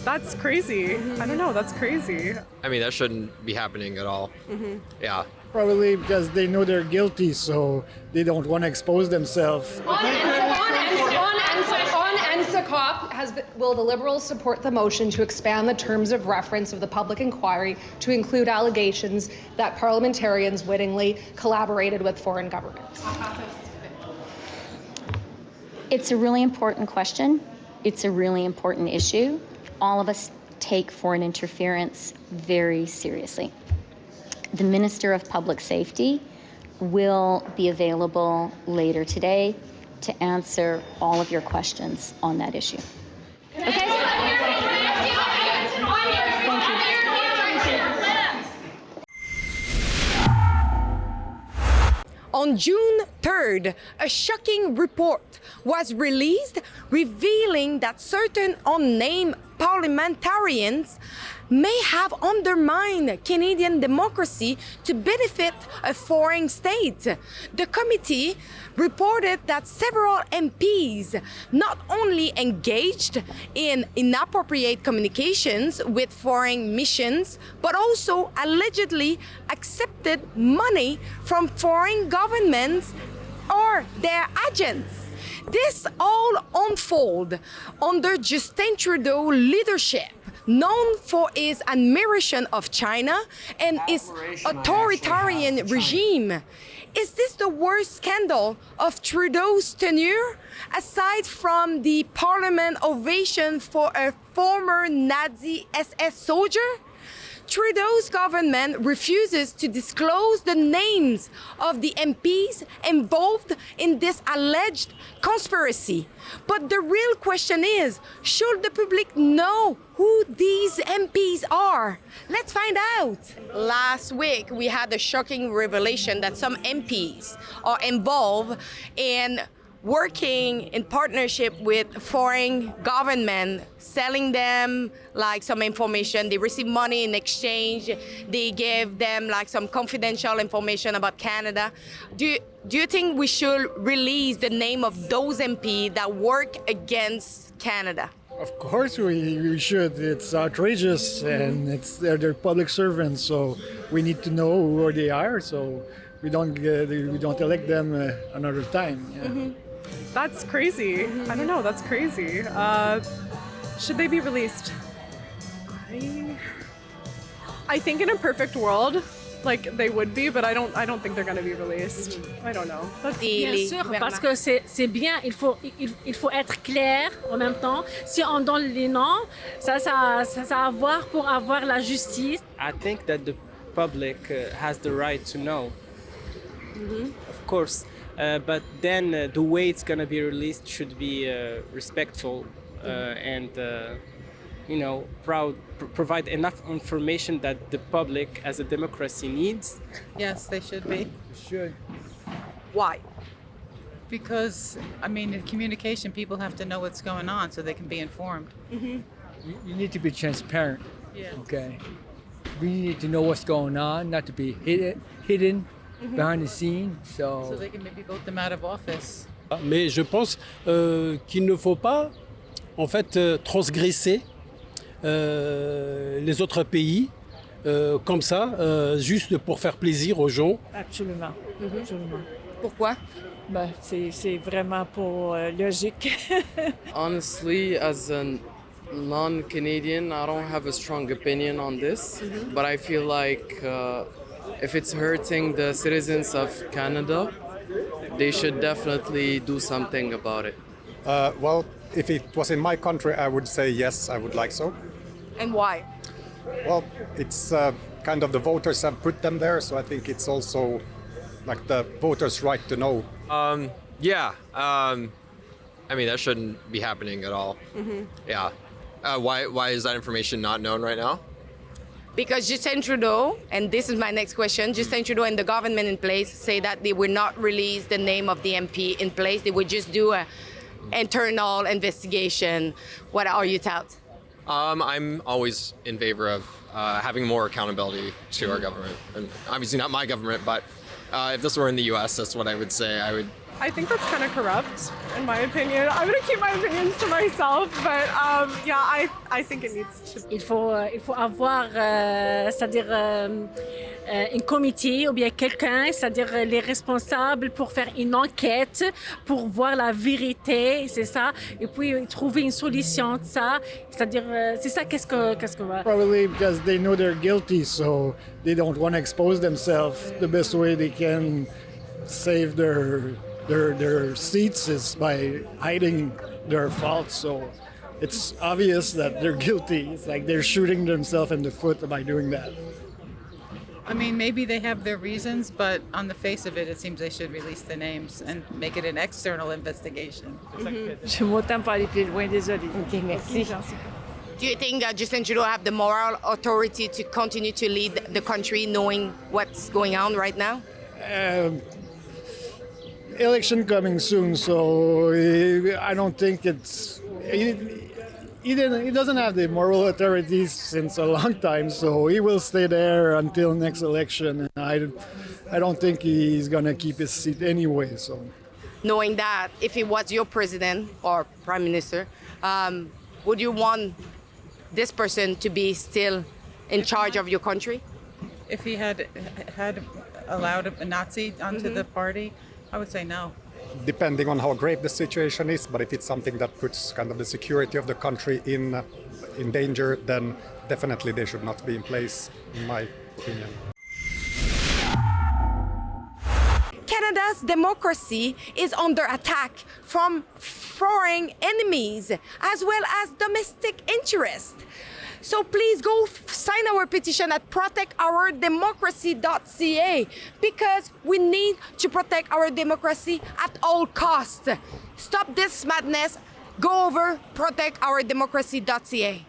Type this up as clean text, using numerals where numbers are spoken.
That's crazy. I don't know. That's crazy. I mean, that shouldn't be happening at all. Yeah. Probably because they know they're guilty, so they don't want to expose themselves. On NSACOP, will the Liberals support the motion to expand the terms of reference of the public inquiry to include allegations that parliamentarians wittingly collaborated with foreign governments? It's a really important question. It's a really important issue. All of us take foreign interference very seriously. The Minister of Public Safety will be available later today to answer all of your questions on that issue. Okay? On June 3rd, a shocking report was released revealing that certain unnamed parliamentarians may have undermined Canadian democracy to benefit a foreign state. The committee reported that several MPs not only engaged in inappropriate communications with foreign missions, but also allegedly accepted money from foreign governments or their agents. This all unfolded under Justin Trudeau leadership, known for his admiration of China and its authoritarian regime. Is this the worst scandal of Trudeau's tenure, aside from the parliament ovation for a former Nazi SS soldier? Trudeau's government refuses to disclose the names of the MPs involved in this alleged conspiracy. But the real question is, should the public know who these MPs are? Let's find out. Last week, we had the shocking revelation that some MPs are involved in working in partnership with foreign government, selling them like some information. They receive money in exchange. They give them like some confidential information about Canada. Do you think we should release the name of those MP that work against Canada? Of course we should. It's outrageous, and they're public servants, so we need to know who they are, so we don't elect them another time. Yeah. That's crazy. I don't know. That's crazy. Should they be released? I think in a perfect world, like they would be, but I don't think they're going to be released. I don't know. Bien sûr, parce que c'est bien. Il faut être clair en même temps. Si on donne les noms, ça a à voir pour avoir la justice. I think that the public has the right to know. Of course. But then the way it's going to be released should be respectful and, provide enough information that the public as a democracy needs. Yes, they should be. Should. Why? Because, in communication, people have to know what's going on so they can be informed. You need to be transparent. Yeah. Okay. We need to know what's going on, not to be hidden behind the scene. So they can maybe vote them out of office. Mais je pense qu'il ne faut pas, en fait, transgresser les autres pays comme ça, juste pour faire plaisir aux gens. Absolument. Absolument. Pourquoi? C'est vraiment pour logique. Honestly, as a non-Canadian, I don't have a strong opinion on this, but I feel like if it's hurting the citizens of Canada, they should definitely do something about it. Well, if it was in my country, I would say yes, I would like so. And why? Well, it's kind of the voters have put them there, so I think it's also like the voters' right to know. Yeah. That shouldn't be happening at all. Yeah. Why is that information not known right now? Because Justin Trudeau, and this is my next question, Justin Trudeau and the government in place say that they will not release the name of the MP in place. They would just do an internal investigation. What are your thoughts? I'm always in favor of having more accountability to our government. And obviously not my government, but if this were in the US, that's what I would say. I would I think that's kind of corrupt, in my opinion. I'm gonna keep my opinions to myself, but yeah, I think it needs to. Il faut avoir, c'est-à-dire un comité ou bien quelqu'un, c'est-à-dire les responsables pour faire une enquête, pour voir la vérité, c'est ça, et puis trouver une solution de ça, c'est-à-dire c'est ça qu'est-ce que va. Probably because they know they're guilty, so they don't want to expose themselves. The best way they can save their seats is by hiding their faults. So it's obvious that they're guilty. It's like they're shooting themselves in the foot by doing that. I mean, maybe they have their reasons, but on the face of it, it seems they should release the names and make it an external investigation. Je m'entends pas aller plus loin, désolé. Ok, merci. Do you think Justin Trudeau have the moral authority to continue to lead the country knowing what's going on right now? Election coming soon, so I don't think it's. He doesn't have the moral authorities since a long time, so he will stay there until next election. And I don't think he's gonna keep his seat anyway. So, Knowing that, if he was your president or prime minister, would you want this person to be still in charge of your country? If he had allowed a Nazi onto the party, I would say no. Depending on how grave the situation is, but if it's something that puts kind of the security of the country in danger, then definitely they should not be in place, in my opinion. Canada's democracy is under attack from foreign enemies as well as domestic interests. So please go sign our petition at protectourdemocracy.ca because we need to protect our democracy at all costs. Stop this madness. Go over protectourdemocracy.ca.